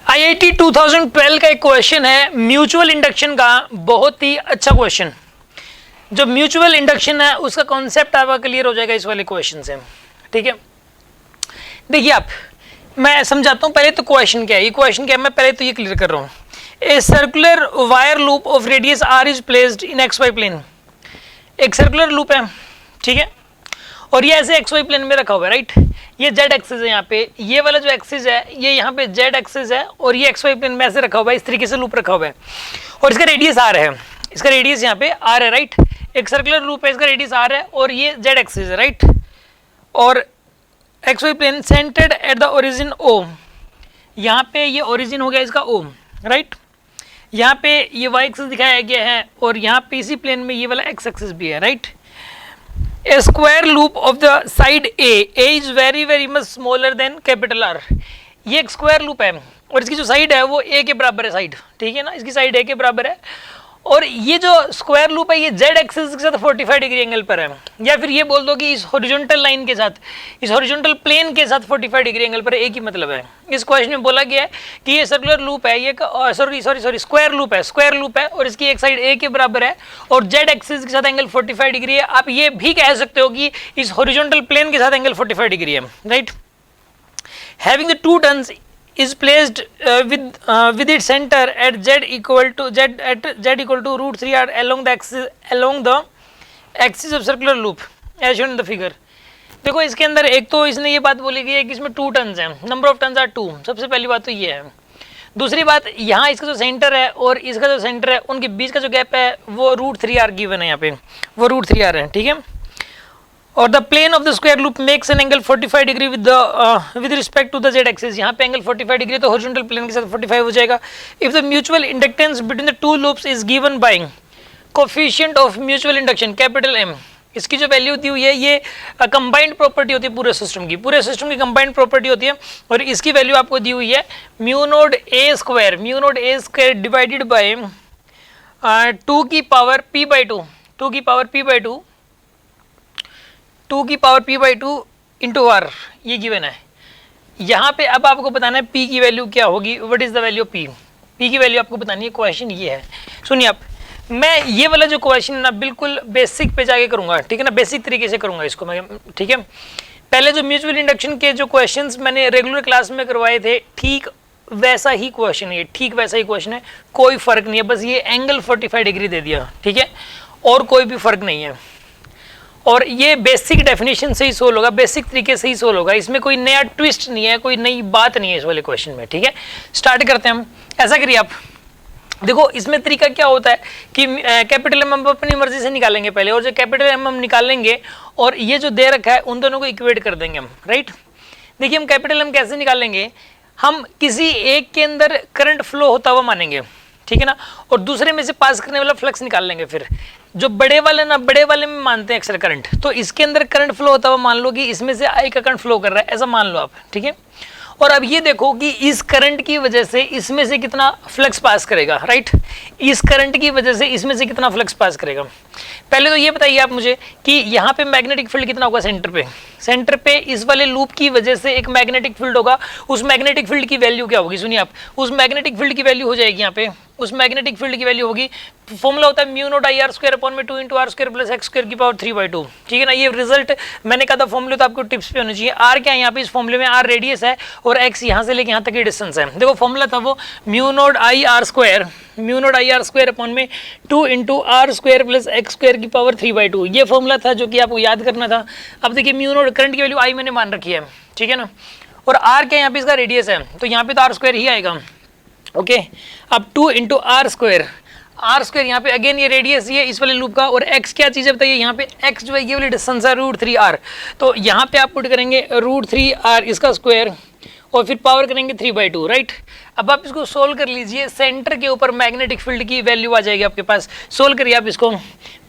IIT 2012 का एक question है म्यूचुअल इंडक्शन का, बहुत ही अच्छा क्वेश्चन। जो म्यूचुअल इंडक्शन है उसका कॉन्सेप्ट आपका क्लियर हो जाएगा इस वाले क्वेश्चन से, ठीक है। देखिए आप, मैं समझाता हूँ पहले तो क्वेश्चन क्या है। ये क्वेश्चन क्या है मैं पहले तो ये क्लियर कर रहा हूँ। A circular wire loop of radius R is placed in X Y plane. एक सर्कुलर लूप है, ठीक है, और ये ऐसे एक्स वाई प्लेन में रखा हुआ है, राइट। ये जेड एक्सिस है, यहाँ पे ये वाला जो एक्सिस है ये यहाँ पे जेड एक्सिस है, और ये एक्स वाई प्लेन में ऐसे रखा हुआ है, इस तरीके से लूप रखा हुआ है, और इसका रेडियस आर है। इसका रेडियस यहाँ पे आर है, राइट। एक सर्कुलर लूप है, इसका रेडियस आर है, और ये जेड एक्सिस है, राइट। और X Y plane centred at the origin O. यहाँ पे ये ओरिजिन हो गया इसका ओ, राइट। यहाँ पे ये वाई एक्सिस दिखाया गया है, और यहाँ पे इसी प्लेन में ये वाला एक्स एक्सिस भी है, right. A square loop of the side A is very much smaller than capital R। ये एक स्क्वायर लूप है और इसकी जो साइड है वो A के बराबर है साइड, ठीक है ना। इसकी साइड A के बराबर है, और ये जो स्क्वायर लूप है ये जेड एक्सिस के साथ 45 डिग्री एंगल पर है, या फिर ये बोल दो कि इस हॉरिजॉन्टल लाइन के साथ, इस हॉरिजॉन्टल प्लेन के साथ 45 डिग्री एंगल पर। एक ही मतलब है। इस क्वेश्चन में बोला गया है कि ये सर्कुलर लूप है, ये सॉरी स्क्वायर लूप है, और इसकी एक साइड ए के बराबर है और जेड एक्सिस के साथ एंगल 45 डिग्री है। आप ये भी कह सकते हो कि इस हॉरिजॉन्टल प्लेन के साथ एंगल 45 डिग्री है, right. Having the two turns is placed with its center at z equal to root 3r along the axis of circular loop as shown in the figure। देखो इसके अंदर एक तो इसने ये बात बोली गई है कि इसमें 2 टर्न्स हैं, नंबर ऑफ टर्न्स आर 2। सबसे पहली बात तो ये है। दूसरी बात, यहाँ इसका जो सेंटर है और इसका जो सेंटर है उनके बीच का जो गैप है वो √3r गिवन है, यहाँ पे वो √3r है, ठीक है। और the plane of the square loop makes an angle 45 degree with respect to the Z axis. यहाँ पे एंगल 45 डिग्री तो हॉरिजॉन्टल प्लेन के साथ 45 हो जाएगा। If the mutual inductance between the two loops is given by coefficient of mutual induction capital M। इसकी जो value होती है ये कंबाइंड प्रॉपर्टी होती है पूरे सिस्टम की कंबाइंड प्रॉपर्टी होती है, और इसकी वैल्यू आपको दी हुई है mu naught a square divided by 2 की power p by 2 into R, ये गिवन है। यहाँ पे अब आपको बताना है p की वैल्यू क्या होगी, what is the value of p की वैल्यू आपको बतानी है। क्वेश्चन ये है, सुनिए आप, मैं ये वाला जो क्वेश्चन ना बिल्कुल बेसिक पे जाके करूँगा, ठीक है ना, बेसिक तरीके से करूँगा इसको मैं, ठीक है। पहले जो म्यूचुअल इंडक्शन के जो क्वेश्चंस मैंने रेगुलर क्लास में करवाए थे, ठीक वैसा ही क्वेश्चन है, कोई फर्क नहीं है, बस ये एंगल 45 डिग्री दे दिया, ठीक है, और कोई भी फर्क नहीं है। और ये बेसिक डेफिनेशन से ही सोल्व होगा, बेसिक तरीके से ही सोल्व होगा, इसमें कोई नया ट्विस्ट नहीं है, कोई नई बात नहीं है इस वाले क्वेश्चन में, ठीक है। स्टार्ट करते हैं हम। ऐसा करिए आप, देखो इसमें तरीका क्या होता है कि कैपिटल एम हम अपनी मर्जी से निकालेंगे पहले, और जो कैपिटल एम हम निकालेंगे और ये जो दे रखा है उन दोनों को इक्वेट कर देंगे हम, राइट। देखिए हम कैपिटल एम कैसे निकालेंगे, हम किसी एक के अंदर करंट फ्लो होता हुआ मानेंगे, ठीक है ना, और दूसरे में से पास करने वाला फ्लक्स निकाल लेंगे। फिर जो बड़े वाले में मानते हैं अक्सर करंट, तो इसके अंदर करंट फ्लो होता हुआ मान लो कि इसमें से आई का करंट फ्लो कर रहा है, ऐसा मान लो आप, ठीक है। और अब ये देखो कि इस करंट की वजह से इसमें से कितना फ्लक्स पास करेगा, राइट। इस करंट की वजह से इसमें से कितना फ्लक्स पास करेगा। पहले तो ये बताइए आप मुझे कि यहाँ पे मैग्नेटिक फील्ड कितना होगा सेंटर पे इस वाले लूप की वजह से एक मैग्नेटिक फील्ड होगा। उस मैग्नेटिक फील्ड की वैल्यू क्या होगी, सुनिए आप, उस मैग्नेटिक फील्ड की वैल्यू हो जाएगी यहाँ पे, उस मैग्नेटिक फील्ड की वैल्यू होगी, फॉर्मूला होता है mu naught IR square upon में 2 into R square plus X square की पावर 3/2, ठीक है ना। ये रिजल्ट मैंने कहा था फॉर्मूले तो आपको टिप्स पे होनी चाहिए। आर क्या है यहाँ पे, इस फॉर्मूले में आर रेडियस है और एक्स यहाँ से लेके यहाँ तक की डिस्टेंस है। देखो फॉर्मूला था वो mu naught IR square upon में 2 into R square plus X square की पावर 3/2, ये फॉर्मूला था जो कि आपको याद करना था। अब देखिए म्यू नोट करंट की वैल्यू आई मैंने मान रखी है, ठीक है ना, और आर क्या यहाँ पे इसका रेडियस है, तो यहाँ पे तो आर स्क्वायर ही आएगा, ओके। अब 2 इंटू आर स्क्वायर यहाँ पे अगेन ये रेडियस ये इस वाले लूप का, और x क्या चीज़ है बताइए, यहाँ पे x जो है ये वाली डिस्टेंस है √3r, तो यहाँ पे आप पुट करेंगे √3r इसका स्क्वायर और फिर पावर करेंगे 3/2, राइट। अब आप इसको सोल्व कर लीजिए, सेंटर के ऊपर मैग्नेटिक फील्ड की वैल्यू आ जाएगी आपके पास। सोल्व करिए आप इसको,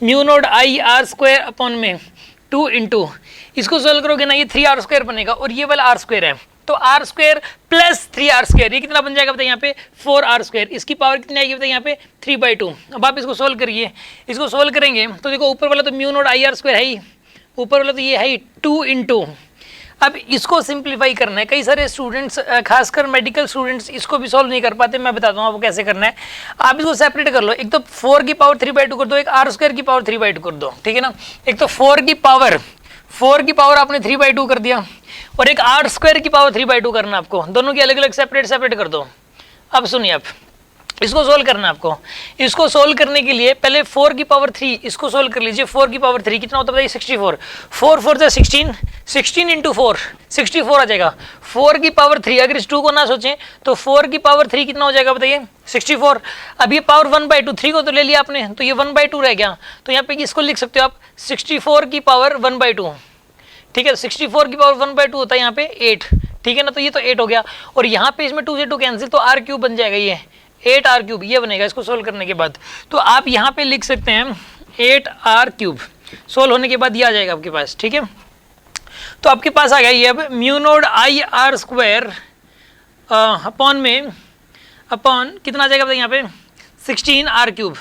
mu naught IR square upon में 2 इंटू, इसको सोल्व करोगे ना ये 3r स्क्वायर बनेगा, और ये वाला r स्क्वायर है, तो are square plus 3r square, ये कितना बन जाएगा बताइए यहाँ पे 4r स्क्वायर, इसकी पावर कितनी आएगी बताइए यहाँ पे 3/2। अब आप इसको सोल्व करिए, इसको सोल्व करेंगे तो देखो ऊपर वाला तो म्यू नोट IR स्क्वायर है ही, ऊपर वाला तो ये है ही 2 इंटू अब इसको सिंप्लीफाई करना है। कई सारे स्टूडेंट्स, खासकर मेडिकल स्टूडेंट्स, इसको भी सॉल्व नहीं कर पाते। मैं बताता हूँ आपको कैसे करना है। आप इसको सेपरेट कर लो। एक तो 4 की पावर 3/2 कर दो, एक r² की पावर 3/2 कर दो, ठीक है ना। एक तो 4 की पावर आपने 3/2 कर दिया, और एक r² की पावर 3/2 करना आपको। दोनों की अलग अलग सेपरेट कर दो। अब सुनिए, आप इसको सोल्व करना है आपको। इसको सोल्व करने के लिए पहले 4 की पावर 3 इसको सोल्व कर लीजिए। 4 की पावर 3 कितना होता है बताइए? 64। 4 4 जा 16, 16 इंटू 4 64 आ जाएगा। 4 की पावर 3, अगर इस 2 को ना सोचें तो 4 की पावर 3 कितना हो जाएगा बताइए? 64। अब ये पावर 1/2, 3 को तो ले लिया आपने, तो ये 1/2 रह गया। तो यहाँ पे इसको लिख सकते हो आप 64 की पावर 1/2, ठीक है। 64 की पावर 1/2 होता है यहाँ पे 8, ठीक है ना। तो ये तो 8 हो गया, और यहाँ पे इसमें 2 से 2 कैंसिल, तो r³ बन जाएगा, ये 8r³ ये बनेगा इसको सोल्व करने के बाद। तो आप यहाँ पे लिख सकते हैं 8r³ सोल्व होने के बाद ये आ जाएगा आपके पास, ठीक है। तो आपके पास आ गया ये। अब μ0 I r² अपॉन कितना आ जाएगा बताइए यहाँ पे? 16r³,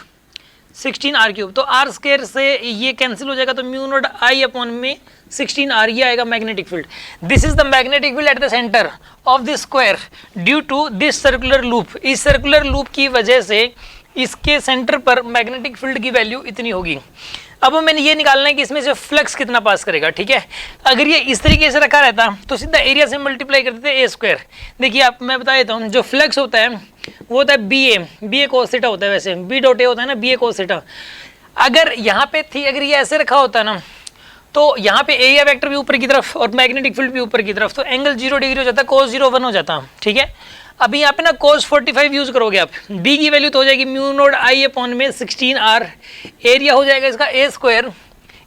16r³। तो r² से ये कैंसिल हो जाएगा, तो μ0 I अपॉन में 16r ये आएगा magnetic field. This is the magnetic field at the centre of this square due to this circular loop. इस सर्कुलर लूप की वजह से इसके सेंटर पर मैग्नेटिक फील्ड की वैल्यू इतनी होगी। अब मैंने ये निकालना है कि इसमें से फ्लक्स कितना पास करेगा, ठीक है। अगर ये इस तरीके से रखा रहता तो सीधा एरिया से मल्टीप्लाई कर देते a²। देखिए आप, मैं बता देता हूँ, जो फ्लक्स होता है वो होता है BA cos थीटा होता है। वैसे B.A होता है ना, BA cos थीटा। अगर यहाँ पे थी, अगर ये ऐसे रखा होता ना, तो यहाँ पे एरिया वेक्टर भी ऊपर की तरफ और मैग्नेटिक फील्ड भी ऊपर की तरफ, तो एंगल 0 डिग्री हो जाता, cos 0 1 हो जाता, ठीक है। अभी यहाँ पे ना cos 45 यूज करोगे आप, b की वैल्यू तो हो जाएगी μ0 I अपॉन में 16r, एरिया हो जाएगा इसका a²,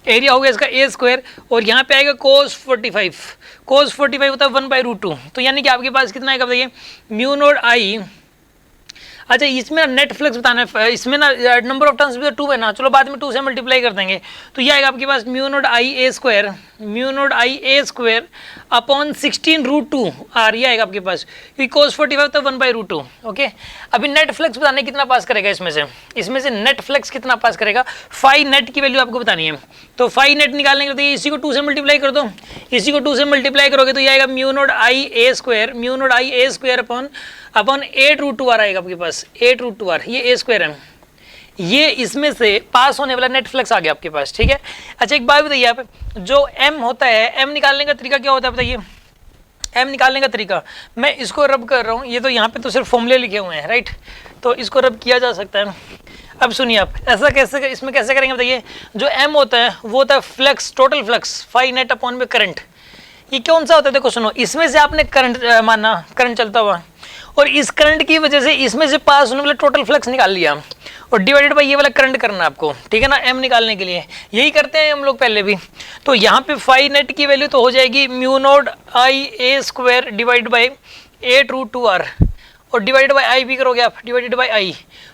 एरिया हो गया इसका a², और यहाँ पे आएगा cos 45 होता है 1/√2। तो यानी कि आपके पास कितना आएगा बताइए? μ0 I। अच्छा, इसमें नेट फ्लक्स बताना है, इसमें ना नंबर ऑफ टर्न्स भी तो 2 है ना, चलो बाद में 2 से मल्टीप्लाई कर देंगे। तो ये आएगा आपके पास μ0 I a² अपॉन 16√2 r, ये आएगा आपके पास, क्योंकि cos 45 तो 1/√2। ओके, अभी नेट फ्लक्स बताने कितना पास करेगा इसमें से नेट फ्लक्स कितना पास करेगा, फाई नेट की वैल्यू आपको बतानी है। तो फाई नेट निकालने के लिए इसी को 2 से मल्टीप्लाई कर दो, इसी को 2 से मल्टीप्लाई करोगे तो ये आएगा μ0 I a² अपॉन 8√2r आएगा आपके पास, 8√2r, ये a² है। ये इसमें से पास होने वाला नेट फ्लक्स आ गया आपके पास, ठीक है। अच्छा, एक बात बताइए आप, जो m होता है, m निकालने का तरीका क्या होता है बताइए? m निकालने का तरीका, मैं इसको रब कर रहा हूँ, ये तो यहाँ पे तो सिर्फ फॉर्मूले लिखे हुए हैं, राइट, तो इसको रब किया जा सकता है। अब सुनिए आप, ऐसा कैसे, इसमें कैसे करेंगे बताइए? जो m होता है वो होता है flux, total flux, phi net upon में करंट। ये कौन सा होता है? देखो सुनो, इसमें से आपने करंट माना, करंट चलता हुआ, और इस करंट की वजह से इसमें से पास होने वाला टोटल फ्लक्स निकाल लिया, और डिवाइडेड बाय ये वाला करंट करना आपको, ठीक है ना, m निकालने के लिए। यही करते हैं हम लोग पहले भी। तो यहाँ पे फाई नेट की वैल्यू तो हो जाएगी μ0 I a² divide by 8√2r, और डिवाइडेड बाय i भी करोगे आप, डिवाइडेड बाय i,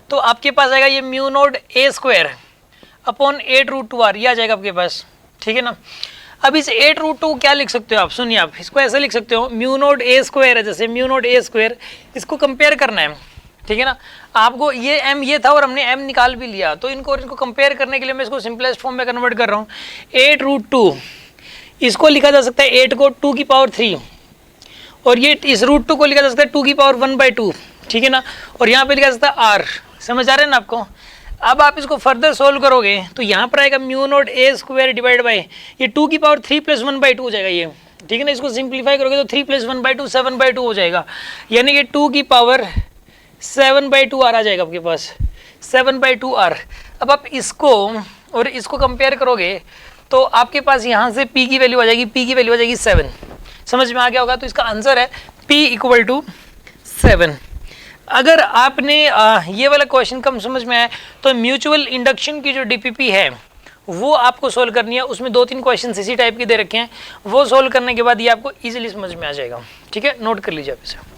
तो आपके पास आएगा ये μ0 a² अपॉन 8√2r, ये आ जाएगा आपके पास, ठीक है ना। अब इस 8√2 क्या लिख सकते हो आप? सुनिए आप, इसको ऐसा लिख सकते हो, μ0 a² है, जैसे μ0 a², इसको कंपेयर करना है, ठीक है ना। आपको ये m ये था और हमने m निकाल भी लिया, तो इनको कंपेयर करने के लिए मैं इसको सिंपलेस्ट फॉर्म में कन्वर्ट कर रहा हूँ। 8√2 इसको लिखा जा सकता है 8 को 2 की पावर 3, और ये इस √2 को लिखा जा सकता है 2 की पावर 1/2, ठीक है ना, और यहाँ पे लिखा जा सकता है r। समझ आ रहे हैं ना आपको? अब आप इसको फर्दर सोल्व करोगे तो यहाँ पर आएगा μ0 a² डिवाइड बाय ये 2 की पावर 3 + 1/2 हो जाएगा ये, ठीक है ना। इसको सिंप्लीफाई करोगे तो 3 + 1/2 7/2 हो जाएगा, यानी कि 2 की पावर 7/2r आ जाएगा आपके पास, 7/2r। अब आप इसको और इसको कंपेयर करोगे तो आपके पास यहाँ से p की वैल्यू आ जाएगी, p की वैल्यू आ जाएगी 7। समझ में आ गया होगा? तो इसका आंसर है p = 7। अगर आपने ये वाला क्वेश्चन कम समझ में आया तो म्यूचुअल इंडक्शन की जो DPP है वो आपको सोल्व करनी है। उसमें 2-3 क्वेश्चन इसी टाइप के दे रखे हैं, वो सोल्व करने के बाद ये आपको इजीली समझ में आ जाएगा, ठीक है। नोट कर लीजिए आप इसे।